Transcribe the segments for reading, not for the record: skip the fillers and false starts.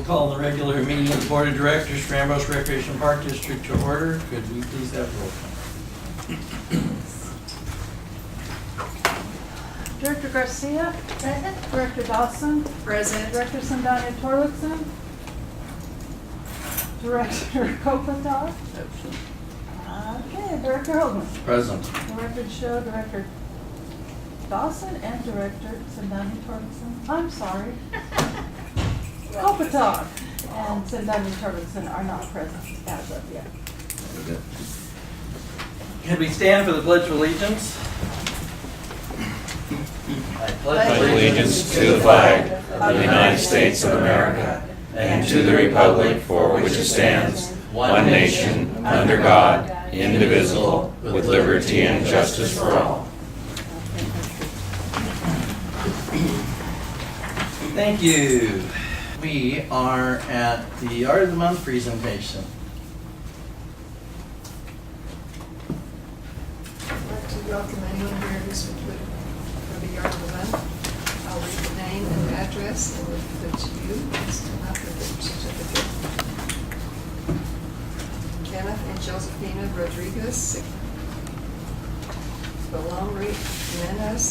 Call the regular meeting of the Board of Directors for Ambrose Recreation Park District to order. Could we please have roll call? Director Garcia. Present. Director Dawson. Present. Director Sandani Torlakson. Director Kopitar. Absent. Okay, Director Hogan. Present. The record show Director Dawson and Director Sandani Torlakson. I'm sorry. Kopitar and Sandani Torlakson are not present as of yet. Very good. Could we stand for the Pledge of Allegiance? I pledge allegiance to the flag of the United States of America and to the republic for which it stands, one nation, under God, indivisible, with liberty and justice for all. Thank you. We are at the Art of the Month presentation. I'd like to welcome anyone here who's for the Yard of the Month. I'll read the name and address and we'll give it to you. It's not the gift certificate. Kenneth and Josephina Rodriguez. Belongri Jimenez.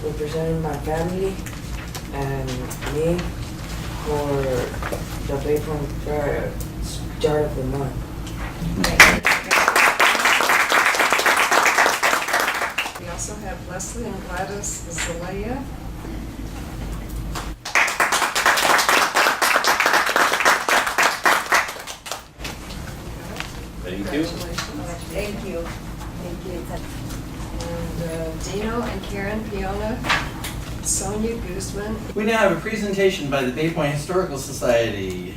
Representing my family and me for the Bayfront Fair Jar of the Month. We also have Leslie and Gladys Zelaya. Thank you. Congratulations. Thank you. Thank you. And Dino and Karen Piona, Sonia Guzman. We now have a presentation by the Bay Point Historical Society.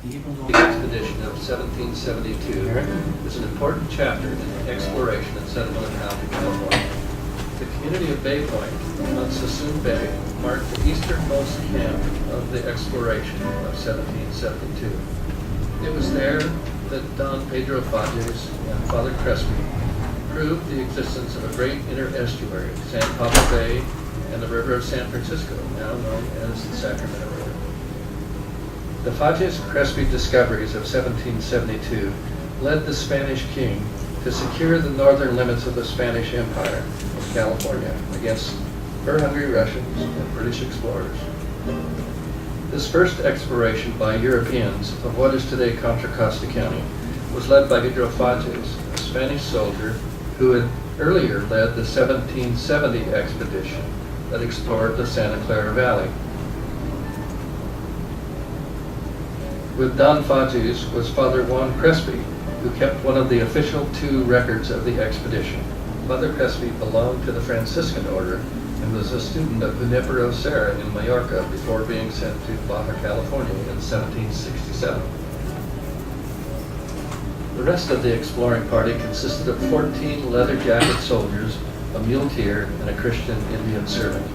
The expedition of 1772 is an important chapter in the exploration and settlement of Mountain California. The community of Bay Point on Sassoon Bay marked the easternmost camp of the exploration of 1772. It was there that Don Pedro Fages and Father Crespi proved the existence of a great inner estuary, San Pablo Bay and the river of San Francisco, now known as the Sacramento River. The Fages-Crespi discoveries of 1772 led the Spanish king to secure the northern limits of the Spanish Empire of California against fur-hungry Russians and British explorers. This first exploration by Europeans of what is today Contra Costa County was led by Pedro Fages, a Spanish soldier who had earlier led the 1770 expedition that explored the Santa Clara Valley. With Don Fages was Father Juan Crespi, who kept one of the official 2 records of the expedition. Father Crespi belonged to the Franciscan order and was a student of Junipero Serra in Mallorca before being sent to Baja California in 1767. The rest of the exploring party consisted of 14 leather-jacket soldiers, a muleteer, and a Christian Indian servant.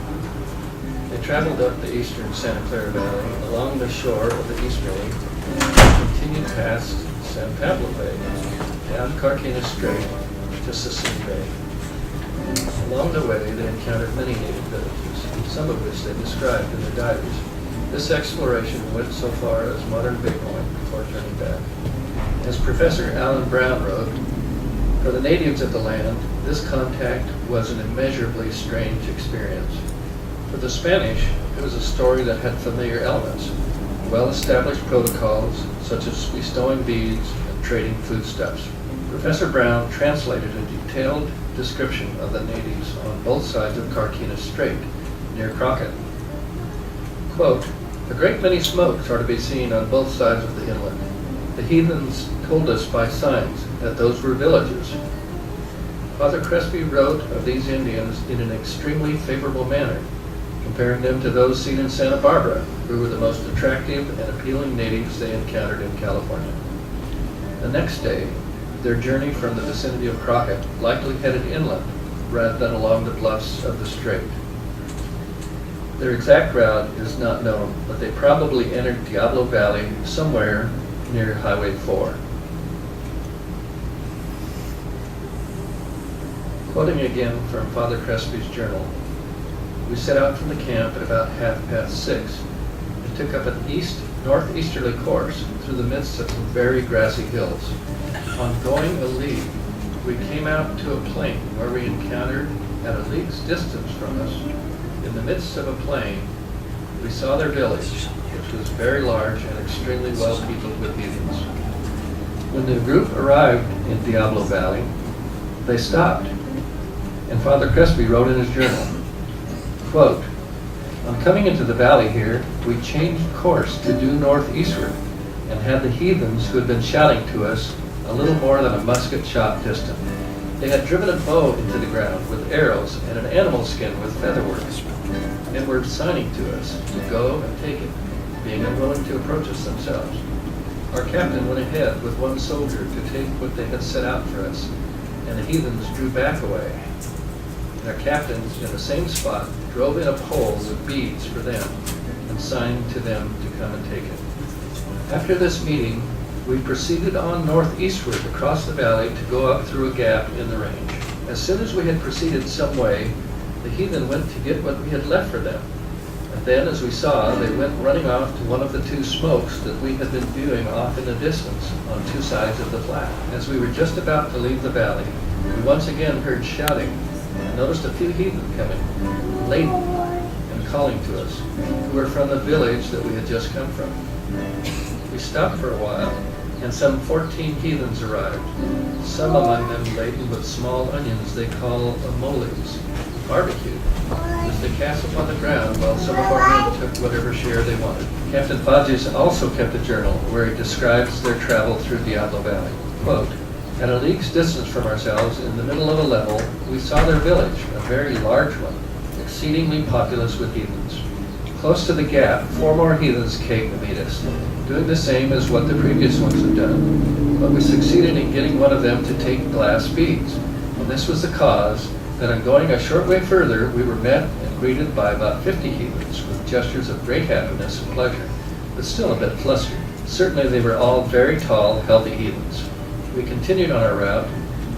They traveled up the eastern Santa Clara Valley, along the shore of the easterly, and continued past San Pablo Bay, down Carquinez Strait to Sassoon Bay. Along the way, they encountered many native villages, some of which they described in their diaries. This exploration went so far as modern Bay Point before turning back. As Professor Alan Brown wrote, for the natives of the land, this contact was an immeasurably strange experience. For the Spanish, it was a story that had familiar elements, well-established protocols such as bestowing beads and trading foodstuffs. Professor Brown translated a detailed description of the natives on both sides of Carquinez Strait, near Crockett. Quote, "A great many smokes are to be seen on both sides of the inlet. The heathens told us by signs that those were villages." Father Crespi wrote of these Indians in an extremely favorable manner, comparing them to those seen in Santa Barbara, who were the most attractive and appealing natives they encountered in California. The next day, their journey from the vicinity of Crockett likely headed inland rather than along the bluffs of the strait. Their exact route is not known, but they probably entered Diablo Valley somewhere near Highway 4. Quoting again from Father Crespi's journal, we set out from the camp at about 6:30 and took up an northeasterly course through the midst of some very grassy hills. On going a league, we came out to a plain where we encountered, at a league's distance from us, in the midst of a plain, we saw their village, which was very large and extremely well peopled with heathens. When the group arrived in Diablo Valley, they stopped, and Father Crespi wrote in his journal, quote, "On coming into the valley here, we changed course to due northeastward and had the heathens who had been shouting to us a little more than a musket shot distant. They had driven a bow into the ground with arrows and an animal skin with featherwork, and were signing to us to go and take it, being unwilling to approach us themselves. Our captain went ahead with one soldier to take what they had set out for us, and the heathens drew back away. And our captain, in the same spot, drove in a pole with beads for them and signed to them to come and take it. After this meeting, we proceeded on northeastward across the valley to go up through a gap in the range. As soon as we had proceeded some way, the heathen went to get what we had left for them. And then, as we saw, they went running off to one of the two smokes that we had been viewing off in the distance on two sides of the flat. As we were just about to leave the valley, we once again heard shouting and noticed a few heathen coming, laden and calling to us, who were from the village that we had just come from. We stopped for a while, and some 14 heathens arrived, some among them laden with small onions they call amoles, barbecued, which they cast upon the ground while some of our men took whatever share they wanted. Captain Fadges also kept a journal where he describes their travel through Diablo Valley. Quote, "At a league's distance from ourselves, in the middle of a level, we saw their village, a very large one, exceedingly populous with heathens. Close to the gap, 4 more heathens came to meet us, doing the same as what the previous ones had done. But we succeeded in getting one of them to take glass beads, and this was the cause that on going a short way further, we were met and greeted by about 50 heathens with gestures of great happiness and pleasure, but still a bit flustered. Certainly they were all very tall, healthy heathens. We continued on our route,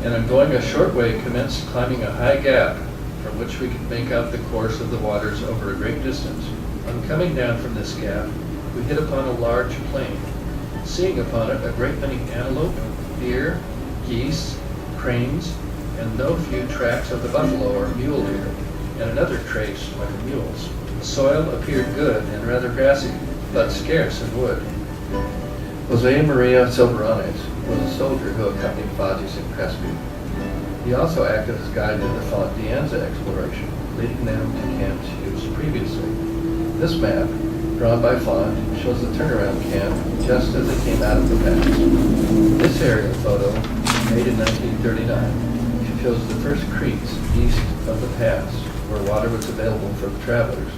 and on going a short way commenced climbing a high gap from which we could make out the course of the waters over a great distance. On coming down from this gap, we hit upon a large plain, seeing upon it a great many antelope, deer, geese, cranes, and no few tracks of the buffalo or mule deer, and another trace like a mule's. The soil appeared good and rather grassy, but scarce in wood." Jose Maria Soberanes was a soldier who accompanied Fadges and Crespi. He also acted as guide to the Font Dianza exploration, leading them to camps used previously. This map, drawn by Font, shows the turnaround camp just as they came out of the pass. This aerial photo, made in 1939, shows the first creeks east of the pass, where water was available for the travelers.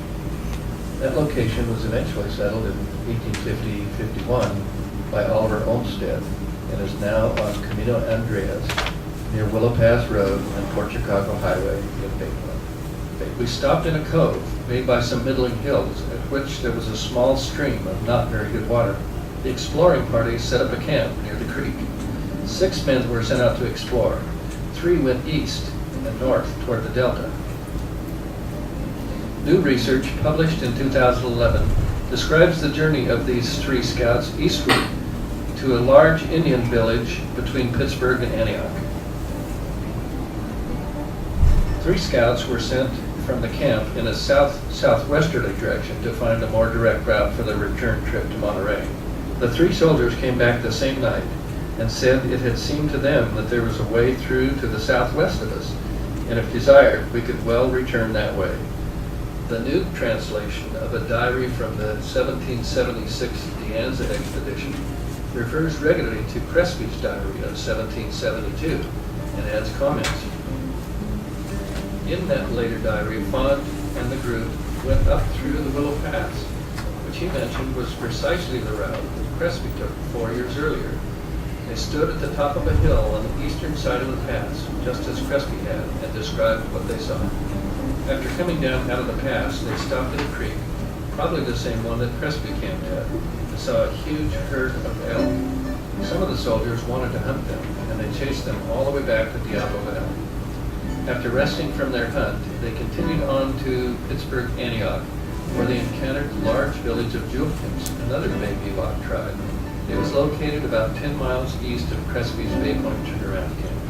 That location was eventually settled in 1850-51 by Oliver Olmsted and is now on Camino Andreas, near Willow Pass Road and Port Chicago Highway in Bakeland. We stopped in a cove made by some middling hills, at which there was a small stream of not very good water. The exploring party set up a camp near the creek. 6 men were sent out to explore. 3 went east and north toward the delta. New research published in 2011 describes the journey of these 3 scouts eastward to a large Indian village between Pittsburgh and Antioch. 3 scouts were sent from the camp in a southwesterly direction to find a more direct route for the return trip to Monterey. The 3 soldiers came back the same night and said it had seemed to them that there was a way through to the southwest of us, and if desired, we could well return that way. The new translation of a diary from the 1776 Dianza expedition refers regularly to Crespi's diary of 1772 and adds comments. In that later diary, Font and the group went up through the Willow Pass, which he mentioned was precisely the route that Crespi took 4 years earlier. They stood at the top of a hill on the eastern side of the pass, just as Crespi had, and described what they saw. After coming down out of the pass, they stopped at a creek, probably the same one that Crespi camped at, and saw a huge herd of elk. Some of the soldiers wanted to hunt them, and they chased them all the way back to Diablo Valley. After resting from their hunt, they continued on to Pittsburgh, Antioch, where they encountered the large village of Joachim's, another Bay Miwok tribe. It was located about 10 miles east of Crespi's Bay Point turnaround camp.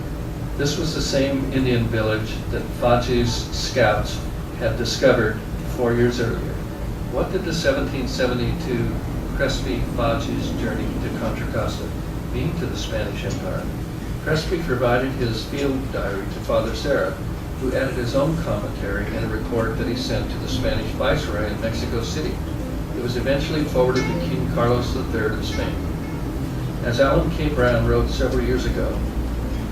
This was the same Indian village that Faji's scouts had discovered 4 years earlier. What did the 1772 Crespi-Faji's journey to Contra Costa mean to the Spanish Empire? Crespi provided his field diary to Father Serra, who added his own commentary in a report that he sent to the Spanish Viceroy in Mexico City. It was eventually forwarded to King Carlos III of Spain. As Alan K. Brown wrote several years ago,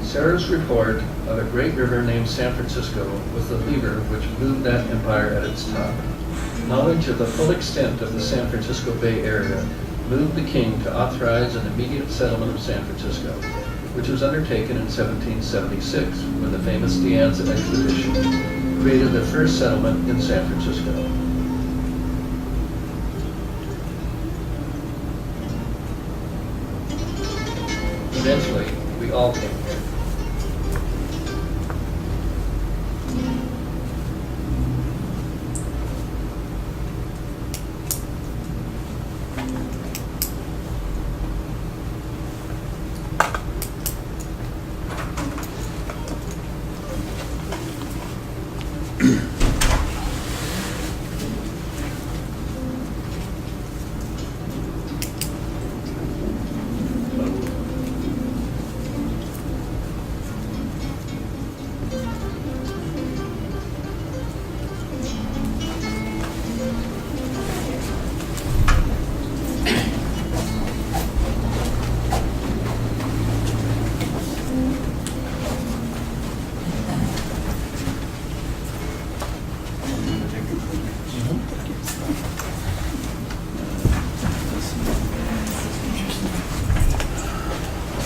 Serra's report of a great river named San Francisco was the lever which moved that empire at its top. Knowledge of the full extent of the San Francisco Bay Area moved the king to authorize an immediate settlement of San Francisco, which was undertaken in 1776 when the famous De Anza expedition created the first settlement in San Francisco. Eventually, we all came here.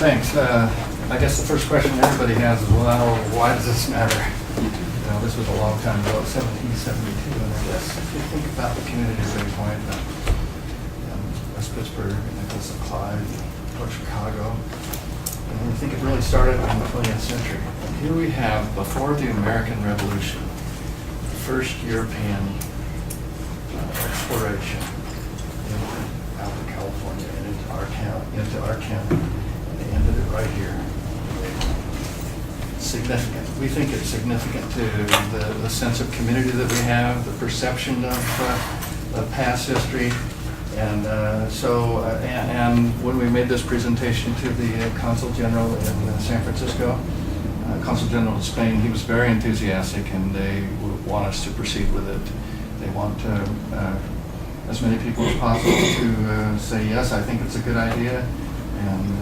Thanks. I guess the first question everybody has is, well, why does this matter? You know, this was a long time ago, 1772, and I guess if you think about the community of Bay Point, West Pittsburgh, Nicholas and Clyde, Port Chicago, and I think it really started in the 20th century. And here we have, before the American Revolution, the first European exploration out of California and into our county. They ended it right here. Significant. We think it's significant to the sense of community that we have, the perception of past history, and and when we made this presentation to the Consul General in San Francisco, Consul General of Spain, he was very enthusiastic, and they want us to proceed with it. They want as many people as possible to say yes, I think it's a good idea, and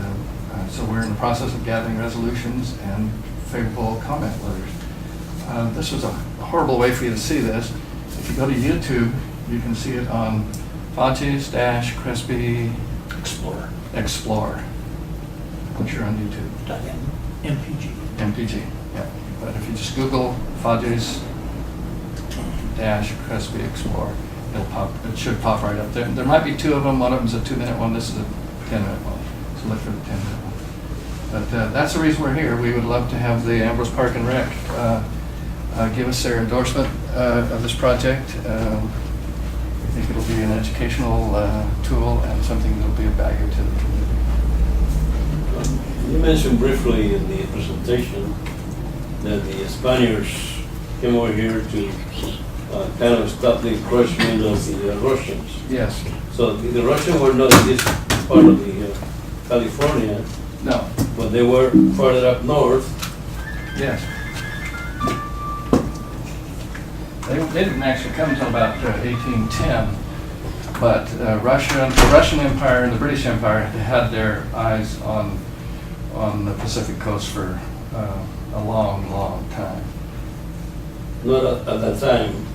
so we're in the process of gathering resolutions and favorable comment letters. This was a horrible way for you to see this. If you go to YouTube, you can see it on Fages-Crespi Explore. I'm sure on YouTube. MPG, yeah. But if you just Google Fages-Crespi Explore, it should pop right up there. There might be two of them. One of them's a 2-minute one. This is a 10-minute one. So look for the 10-minute one. But that's the reason we're here. We would love to have the Ambrose Park and Rec give us their endorsement of this project. We think it'll be an educational tool and something that'll be of value to the community. You mentioned briefly in the presentation that the Spaniards came over here to kind of stop the encroachment of the Russians. Yes. So the Russians were not in this part of the California. No. But they were farther up north. Yes. They didn't actually come until about 1810, but the Russian Empire and the British Empire had their eyes on the Pacific coast for a long, long time. Not at that time.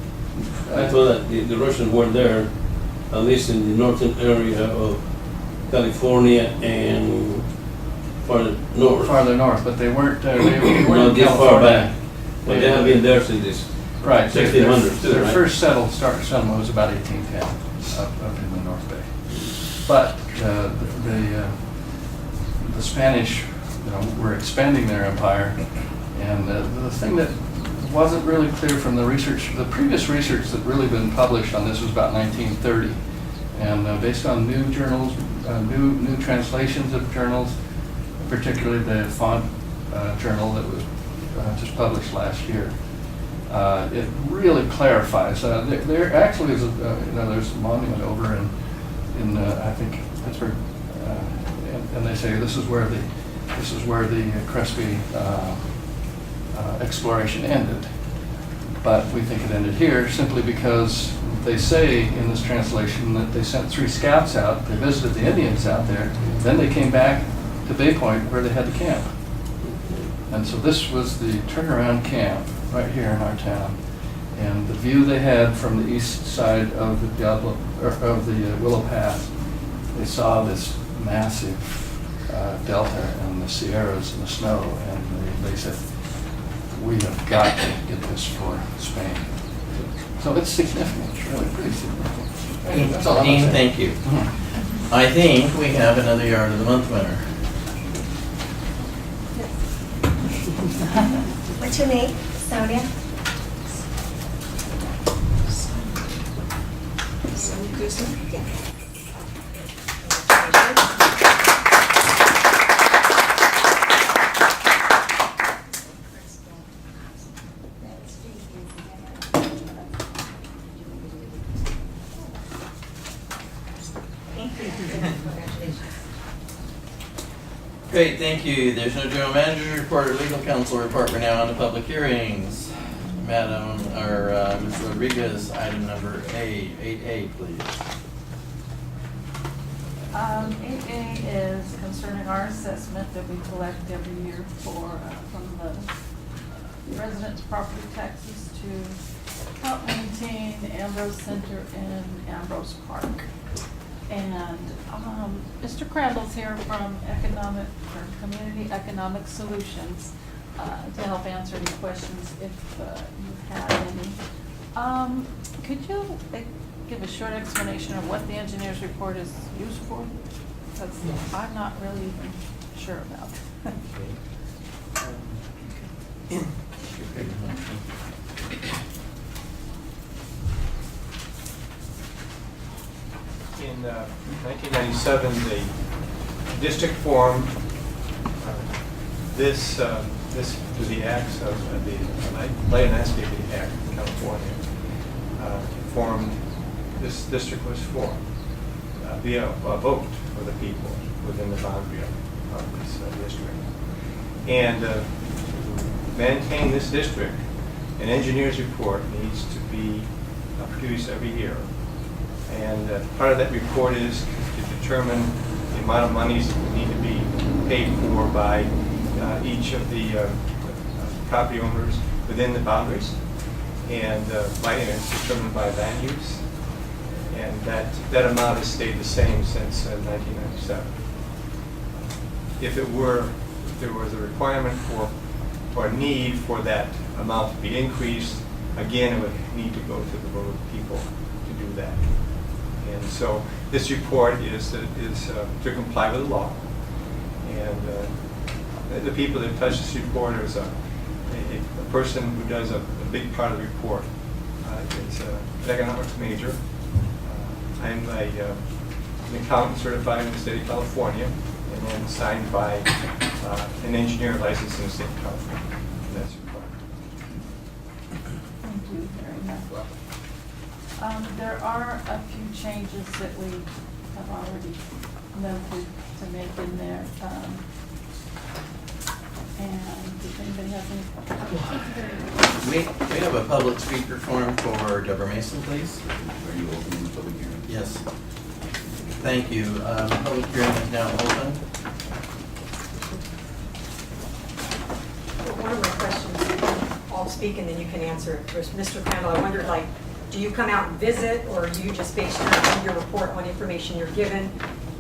I thought that the Russians were there, at least in the northern area of California and farther north. Farther north, but they weren't. They weren't Not in this far California. back. But they have been there since this. Right. 1600s too, Their right? first settlement was about 1810 up in the North Bay. But the Spanish, were expanding their empire, and the thing that wasn't really clear from the research. The previous research that really been published on this was about 1930. And based on new journals, new translations of journals, particularly the font journal that was just published last year, it really clarifies. There actually is, there's a monument over in I think Pittsburgh, and they say this is where the Crespi exploration ended. But we think it ended here simply because they say in this translation that they sent 3 scouts out, they visited the Indians out there, then they came back to Bay Point where they had the camp. And so this was the turnaround camp right here in our town. And the view they had from the east side of the Willow Pass, they saw this massive delta and the Sierras and the snow, and they said, we have got to get this for Spain. So it's significant, it's really pretty significant. That's all I'm Dean, saying. thank you. I think we have another Yard of the Month winner. What's your name? Sonia? Sonia Guzman? Yeah. Thank you. Congratulations. Great, thank you. There's no general manager's report or legal counsel report. We're now on to public hearings. Madam, or Ms. Rodriguez, item number 8A, please. 8A is concerning our assessment that we collect every year for, from the residents' property taxes to help maintain Ambrose Center and Ambrose Park. And Mr. Crandall's here from Community Economic Solutions to help answer any questions if you have any. Could you give a short explanation of what the engineer's report is used for? Because I'm not really even sure about. In 1997, the district formed this was the acts of the Light Landscaping Act of California. Formed, this district was formed via a vote for the people within the boundary of this district. And to maintain this district, an engineer's report needs to be produced every year. And part of that report is to determine the amount of monies that need to be paid for by each of the property owners within the boundaries. And it's determined by land use. And that amount has stayed the same since 1997. If there was a requirement for, or a need for that amount to be increased, again, it would need to go to the vote of the people to do that. And so this report is to comply with the law. And the people that touch this report is a person who does a big part of the report. It's an economics major. I'm an accountant certified in the state of California, and then signed by an engineer licensed in the state of California. And that's required. Thank you very much. There are a few changes that we have already noted to make in there. And if anybody has any We have a public speaker form for Deborah Mason, please. Are you opening the public hearing? Yes. Thank you. The public hearing is now open. One of my questions, I'll speak and then you can answer it first. Mr. Crandall, I wondered, do you come out and visit, or do you just base your report on information you're given?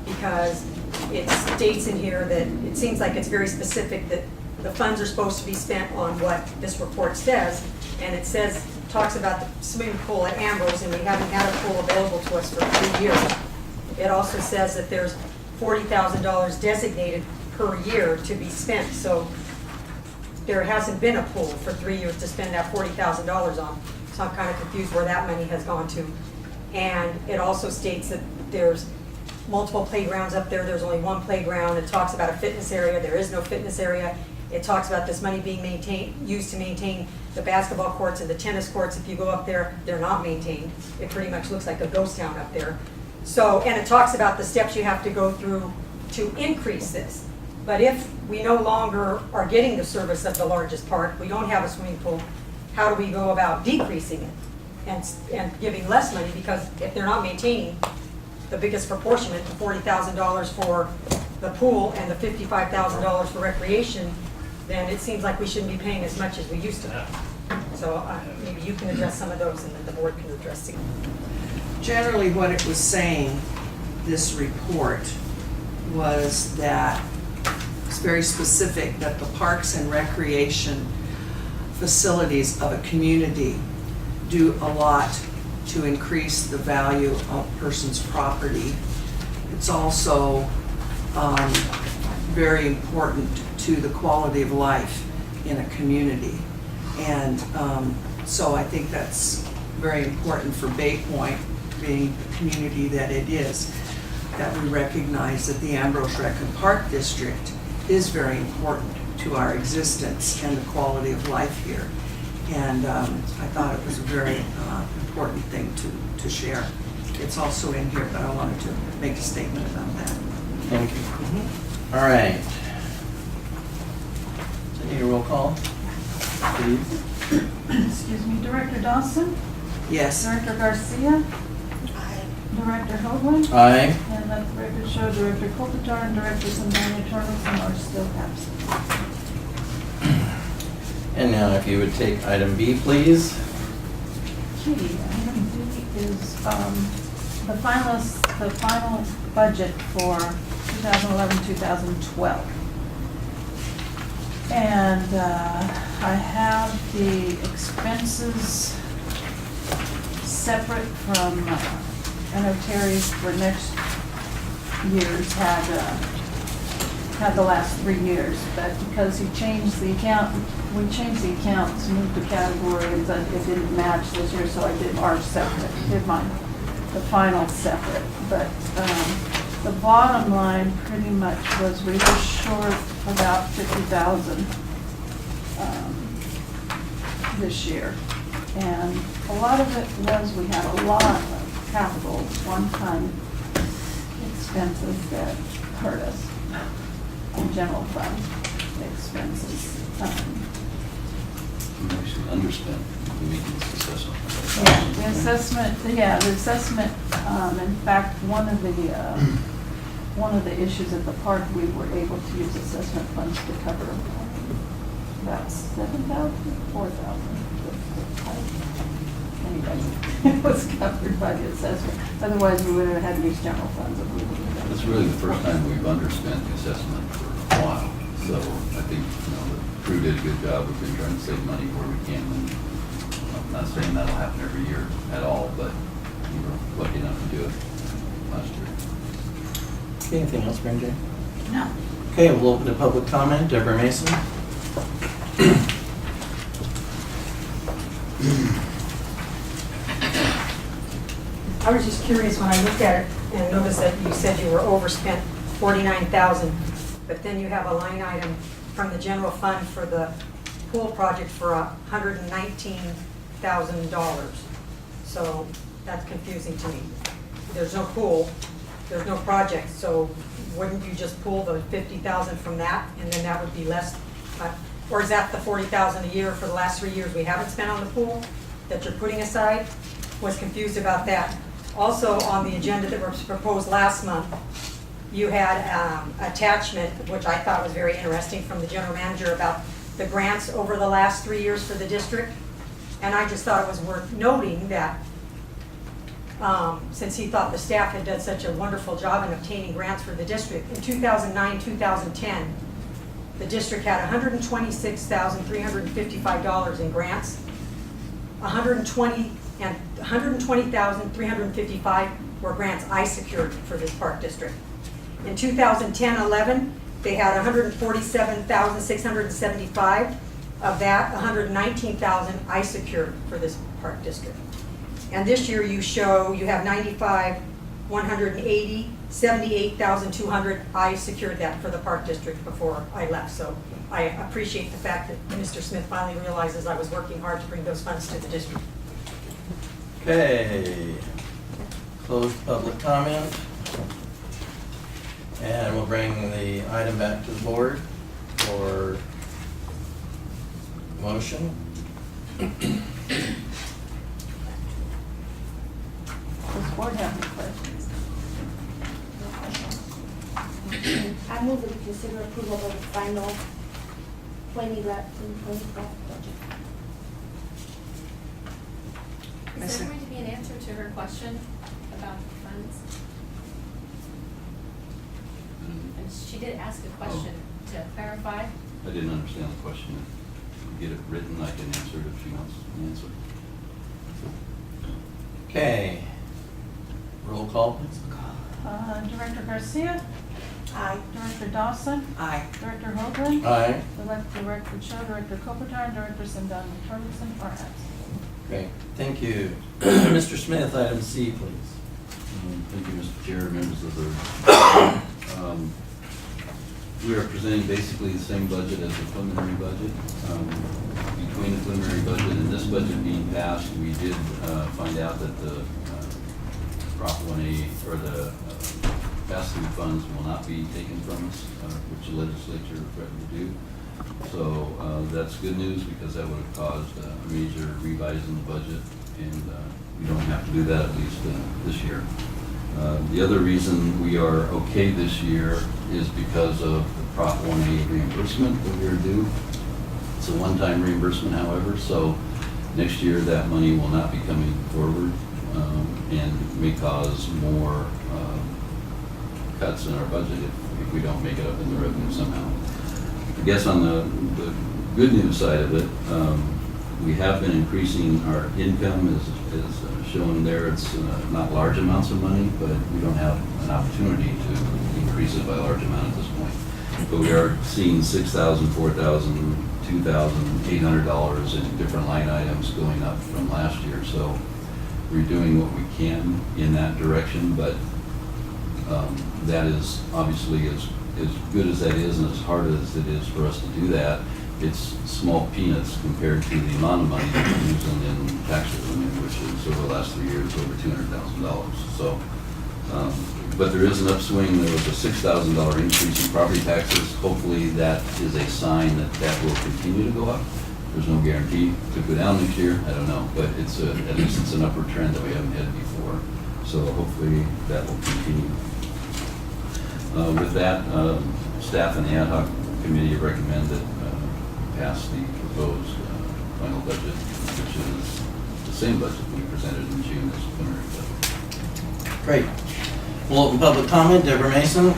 Because it states in here that it seems like it's very specific that the funds are supposed to be spent on what this report says, and it talks about the swimming pool at Ambrose, and we haven't had a pool available to us for 3 years. It also says that there's $40,000 designated per year to be spent. So there hasn't been a pool for 3 years to spend that $40,000 on. So I'm kind of confused where that money has gone to. And it also states that there's multiple playgrounds up there. There's only one playground. It talks about a fitness area. There is no fitness area. It talks about this money being used to maintain the basketball courts and the tennis courts. If you go up there, they're not maintained. It pretty much looks like a ghost town up there. So, and it talks about the steps you have to go through to increase this. But if we no longer are getting the service of the largest park, we don't have a swimming pool, how do we go about decreasing it and giving less money? Because if they're not maintaining the biggest proportionate, the $40,000 for the pool and the $55,000 for recreation, then it seems like we shouldn't be paying as much as we used to. So maybe you can address some of those and then the board can address it. Generally, what it was saying, this report, was that it's very specific that the parks and recreation facilities of a community do a lot to increase the value of a person's property. It's also very important to the quality of life in a community. And so I think that's very important for Bay Point, being the community that it is, that we recognize that the Ambrose Rec and Park District is very important to our existence and the quality of life here. And I thought it was a very important thing to share. It's also in here, but I wanted to make a statement about that. Thank you. All right. So need a roll call, please. Excuse me, Director Dawson? Yes. Director Garcia? Director Hoagland? Aye. And let the record show Director Kopitar and Director Sandania Torkelson are still absent. And now if you would take item B, please. Okay, item D is the final budget for 2011-2012. And I have the expenses separate from, I know Terry for next year's had the last 3 years, but because he changed the account, we changed the accounts, moved the categories, and it didn't match this year, so I did ours separate, did mine, the final separate. But the bottom line pretty much was we were short about 50,000 this year. And a lot of it was we had a lot of capital one-time expenses that hurt us. General fund expenses. We actually underspent making this assessment. The assessment, in fact, one of the issues at the park, we were able to use assessment funds to cover about 7,000, 4,000. Anyway, it was covered by the assessment. Otherwise, we would have had to use general funds. It's really the first time we've underspent the assessment for a while. So I think, the crew did a good job. We've been trying to save money where we can. And I'm not saying that'll happen every year at all, but we were lucky enough to do it last year. Anything else, Mary Jane? No. Okay, we'll open to public comment. Deborah Mason. I was just curious when I looked at it and noticed that you said you were overspent 49,000, but then you have a line item from the general fund for the pool project for $119,000. So that's confusing to me. There's no pool, there's no project, so wouldn't you just pull the 50,000 from that and then that would be less? Or is that the 40,000 a year for the last 3 years we haven't spent on the pool that you're putting aside? Was confused about that. Also, on the agenda that was proposed last month, you had attachment, which I thought was very interesting, from the general manager about the grants over the last 3 years for the district. And I just thought it was worth noting that since he thought the staff had done such a wonderful job in obtaining grants for the district, in 2009-2010, the district had $126,355 in grants. $120,355 were grants I secured for this park district. In 2010-11, they had $147,675, Of that, 119,000 I secured for this park district. And this year you show, you have 95, 180, 78,200. I secured that for the park district before I left. So I appreciate the fact that Mr. Smith finally realizes I was working hard to bring those funds to the district. Okay. Closed public comment. And we'll bring the item back to the board for motion. Does the board have any questions? I move that we consider approval of the final 2011-2012 budget. Mr. Is there going to be an answer to her question about the funds? And she did ask a question to clarify. I didn't understand the question. If you get it written, I can answer it if she wants an answer. Okay. Roll call, please. Director Garcia, Aye. Director Dawson, Aye. Director Hoagland. Aye. Let the record show Director Kopitar and Director Sindani Torgerson are absent. Great, thank you. Mr. Smith, item C, please. Thank you, Mr. Chair, members of the, we are presenting basically the same budget as the preliminary budget. Between the preliminary budget and this budget being passed, we did find out that the Prop 1A, or the pass-through funds will not be taken from us, which the legislature threatened to do. So that's good news, because that would have caused a major revise in the budget, and we don't have to do that, at least this year. The other reason we are okay this year is because of the Prop 1A reimbursement that we are due. It's a one-time reimbursement, however, so next year that money will not be coming forward, and may cause more cuts in our budget if we don't make it up in the revenue somehow. I guess on the good news side of it, we have been increasing our income, as shown there. It's not large amounts of money, but we don't have an opportunity to increase it by a large amount at this point. But we are seeing $6,000, $4,000, $2,800 in different line items going up from last year. So we're doing what we can in that direction, but that is obviously as good as that is, and as hard as it is for us to do that, it's small peanuts compared to the amount of money that we're using in tax revenue, which is over the last 3 years over $200,000. So, but there is an upswing. There was a $6,000 increase in property taxes. Hopefully that is a sign that that will continue to go up. There's no guarantee it could go down next year. I don't know, but it's at least it's an upward trend that we haven't had before. So hopefully that will continue. With that, staff and the ad hoc committee recommend that pass the proposed final budget, which is the same budget we presented in June as preliminary budget. Great. We'll open public comment. Deborah Mason.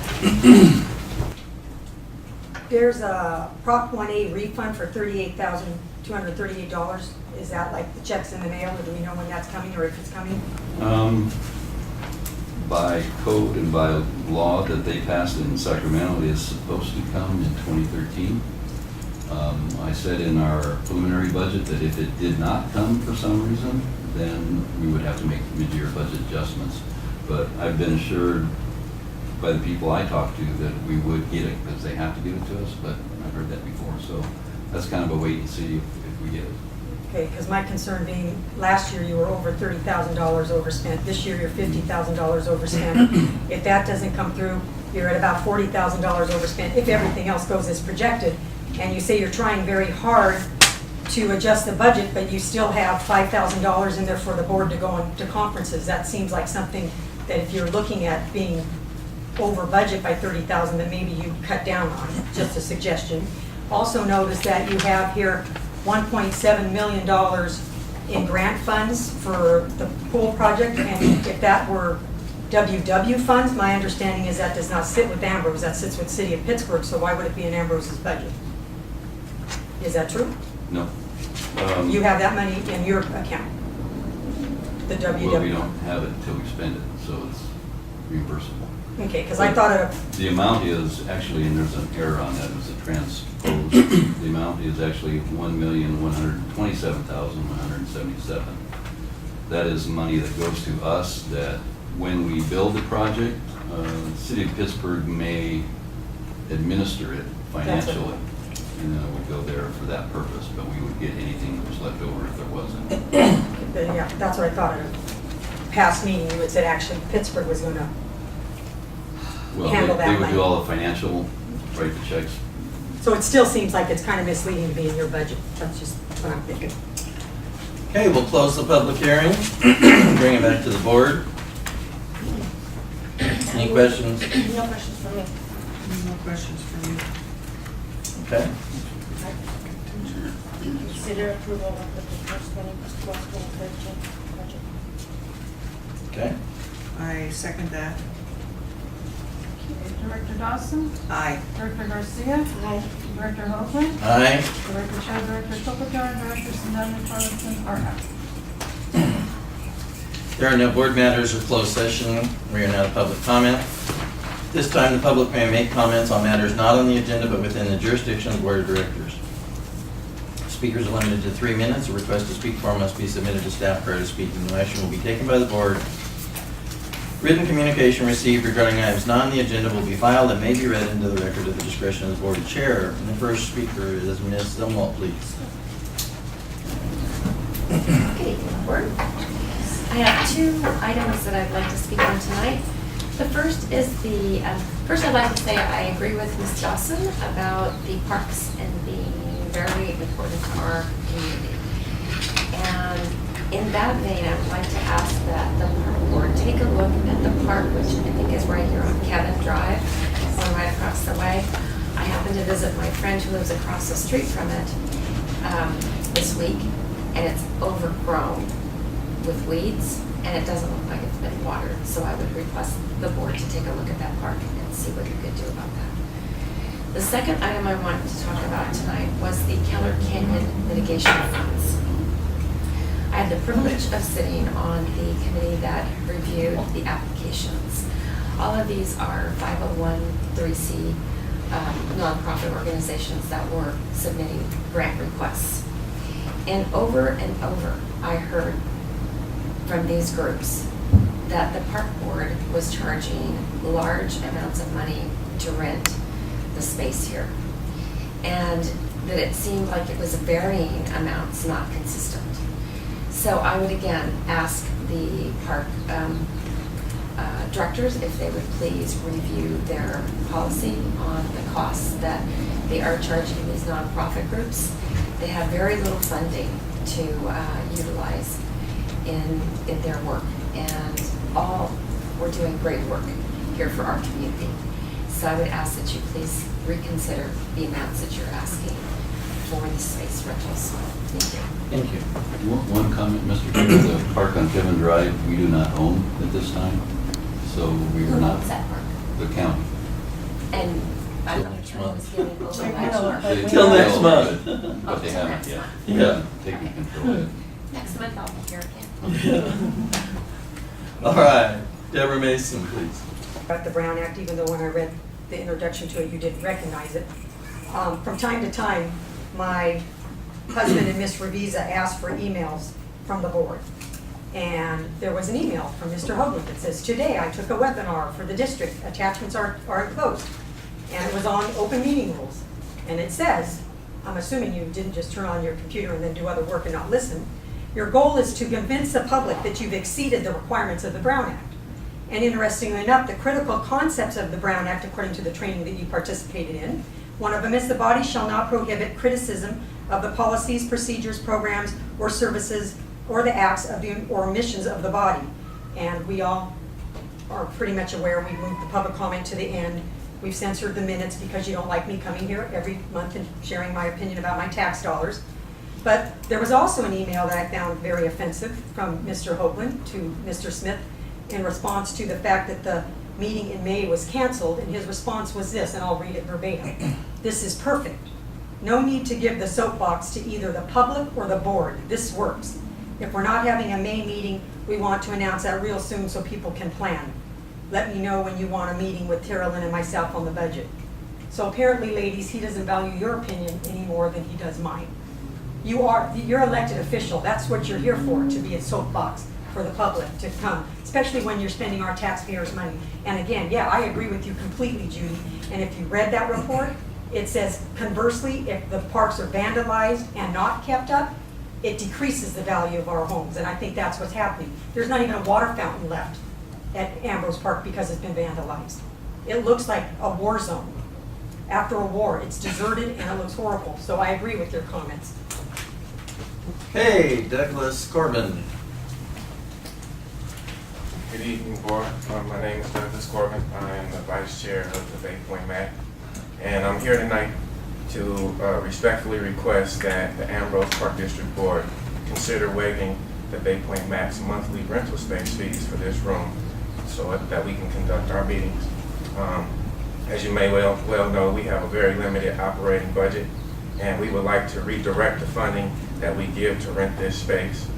There's a Prop 1A refund for $38,238. Is that like the checks in the mail, or do we know when that's coming, or if it's coming? By code and by law that they passed in Sacramento, it is supposed to come in 2013. I said in our preliminary budget that if it did not come for some reason, then we would have to make mid-year budget adjustments. But I've been assured by the people I talked to that we would get it, because they have to give it to us, but I've heard that before. So that's kind of a wait and see if we get it. Okay, because my concern being, last year you were over $30,000 overspent. This year you're $50,000 overspent. If that doesn't come through, you're at about $40,000 overspent if everything else goes as projected. And you say you're trying very hard to adjust the budget, but you still have $5,000 in there for the board to go on to conferences. That seems like something that if you're looking at being over budget by $30,000, then maybe you cut down on it. Just a suggestion. Also notice that you have here $1.7 million in grant funds for the pool project, and if that were WW funds, my understanding is that does not sit with Ambrose, that sits with City of Pittsburgh, so why would it be in Ambrose's budget? Is that true? No. You have that money in your account? The WW? Well, we don't have it until we spend it, so it's reimbursable. Okay, because I thought of, The amount is actually, and there's an error on that, it was a transpose. The amount is actually $1,127,177. That is money that goes to us that when we build the project, the city of Pittsburgh may administer it financially. And then it would go there for that purpose, but we would get anything that was left over if there wasn't. yeah, that's what I thought at a past meeting, you had said actually Pittsburgh was going to Well, handle that they would money. do all the financial, write the checks. So it still seems like it's kind of misleading to be in your budget. That's just what I'm thinking. Okay, we'll close the public hearing, bring it back to the board. Any questions? No questions for me. No questions for you. Okay. Consider approval of the proposed 2013 budget. Okay. I second that. Okay, Director Dawson? Aye. Director Garcia? Aye. Director Hoagland? Aye. Director Cho, Director Kopitar, Director Sinani Carlson are absent. There are no board matters or closed session. We are now to public comment. This time, the public may make comments on matters not on the agenda but within the jurisdiction of the board of directors. Speakers are limited to 3 minutes. A request to speak for must be submitted to staff prior to speaking. No action will be taken by the board. Written communication received regarding items not on the agenda will be filed and may be read into the record at the discretion of the board chair. And the first speaker is Ms. Zumwalt, please. Good evening, board. I have 2 items that I'd like to speak on tonight. The first is first I'd like to say I agree with Ms. Dawson about the parks and being very important to our community. And in that vein, I would like to ask that the park board take a look at the park, which I think is right here on Kevin Drive, one right across the way. I happened to visit my friend who lives across the street from it this week, and it's overgrown with weeds, and it doesn't look like it's been watered. So I would request the board to take a look at that park and see what you could do about that. The second item I wanted to talk about tonight was the Keller Canyon mitigation funds. I had the privilege of sitting on the committee that reviewed the applications. All of these are 501(c) nonprofit organizations that were submitting grant requests. And over, I heard from these groups that the park board was charging large amounts of money to rent the space here. And that it seemed like it was varying amounts, not consistent. So I would again ask the park directors if they would please review their policy on the costs that they are charging these nonprofit groups. They have very little funding to utilize in their work, and all we're doing great work here for our community. So I would ask that you please reconsider the amounts that you're asking for the space rentals. Thank you. Thank you. One comment, Mr. Chair, the park on Kevin Drive, we do not own at this time, so we are Who not owns that park? the county. And I'm Till not next sure who's month. giving over Till that. They- Till they next own month. it, But they Oh, haven't next yet. month. Yeah. Taking control of it. Next month I'll be here again. All right. Deborah Mason, please. About the Brown Act, even though when I read the introduction to it, you didn't recognize it. From time to time, my husband and Miss Revisa asked for emails from the board. And there was an email from Mr. Hoagland that says, "Today I took a webinar for the district. Attachments are enclosed." And it was on open meeting rules. And it says, I'm assuming you didn't just turn on your computer and then do other work and not listen. "Your goal is to convince the public that you've exceeded the requirements of the Brown Act. And interestingly enough, the critical concepts of the Brown Act, according to the training that you participated in, one of them is the body shall not prohibit criticism of the policies, procedures, programs, or services, or the acts of the, or omissions of the body." And we all are pretty much aware, we moved the public comment to the end. We've censored the minutes because you don't like me coming here every month and sharing my opinion about my tax dollars. But there was also an email that I found very offensive from Mr. Hoagland to Mr. Smith in response to the fact that the meeting in May was canceled, and his response was this, and I'll read it verbatim. "This is perfect. No need to give the soapbox to either the public or the board. This works. If we're not having a May meeting, we want to announce that real soon so people can plan. let me know when you want a meeting with Terrell and myself on the budget. So apparently, ladies, he doesn't value your opinion any more than he does mine. You're elected official, that's what you're here for, to be a soapbox for the public to come, especially when you're spending our taxpayers' money. And again, yeah, I agree with you completely, Judy, and if you read that report, it says conversely, if the parks are vandalized and not kept up, it decreases the value of our homes, and I think that's what's happening. There's not even a water fountain left at Ambrose Park because it's been vandalized. It looks like a war zone. After a war, it's deserted and it looks horrible, so I agree with your comments. Hey, Douglas Corbin. Good evening, Board. My name is Douglas Corbin. I am the Vice Chair of the Bay Point MAC. And I'm here tonight to respectfully request that the Ambrose Park District Board consider waiving the Bay Point MAC's monthly rental space fees for this room so that we can conduct our meetings. As you may well know, we have a very limited operating budget, and we would like to redirect the funding that we give to rent this space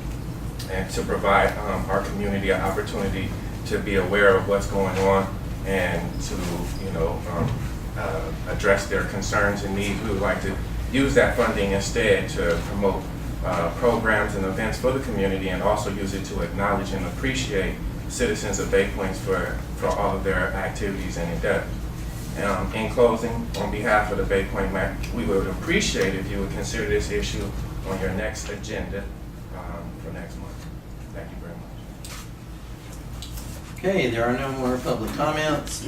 and to provide our community an opportunity to be aware of what's going on and to, address their concerns and needs. We would like to use that funding instead to promote programs and events for the community, and also use it to acknowledge and appreciate citizens of Bay Point for all of their activities and endeavors. In closing, on behalf of the Bay Point MAC, we would appreciate if you would consider this issue on your next agenda for next month. Thank you very much. Okay, there are no more public comments,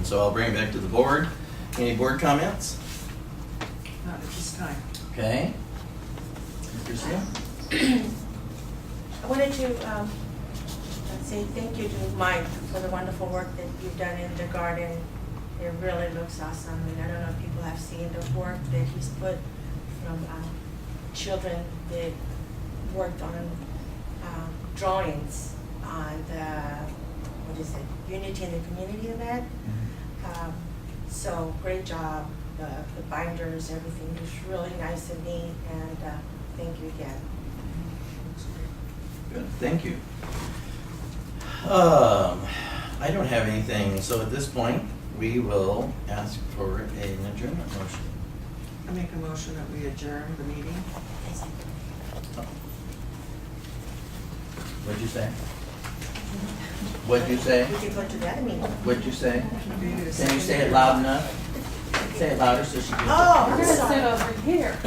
so I'll bring it back to the board. Any board comments? Not at this time. Okay. Christina? I wanted to say thank you to Mike for the wonderful work that you've done in the garden. It really looks awesome, and I don't know if people have seen the work that he's put from children that worked on drawings on the, Unity in the Community event. So great job, the binders, everything was really nice and neat, and thank you again. Good, thank you. I don't have anything, so at this point, we will ask for an adjournment motion. I make a motion that we adjourn the meeting. What'd you say? What'd you say? We can go to that meeting. What'd you say? Can you say it loud enough? Say it louder so she can. Oh, We're I'm gonna sorry. sit over here.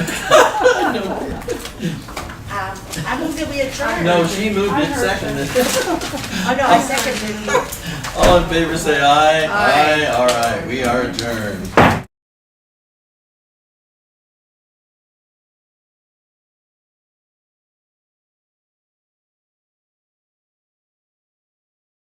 I moved that we adjourn. No, she moved I it heard seconded. Oh, no, I seconded it. All in favor say aye. Aye. All right, we are adjourned.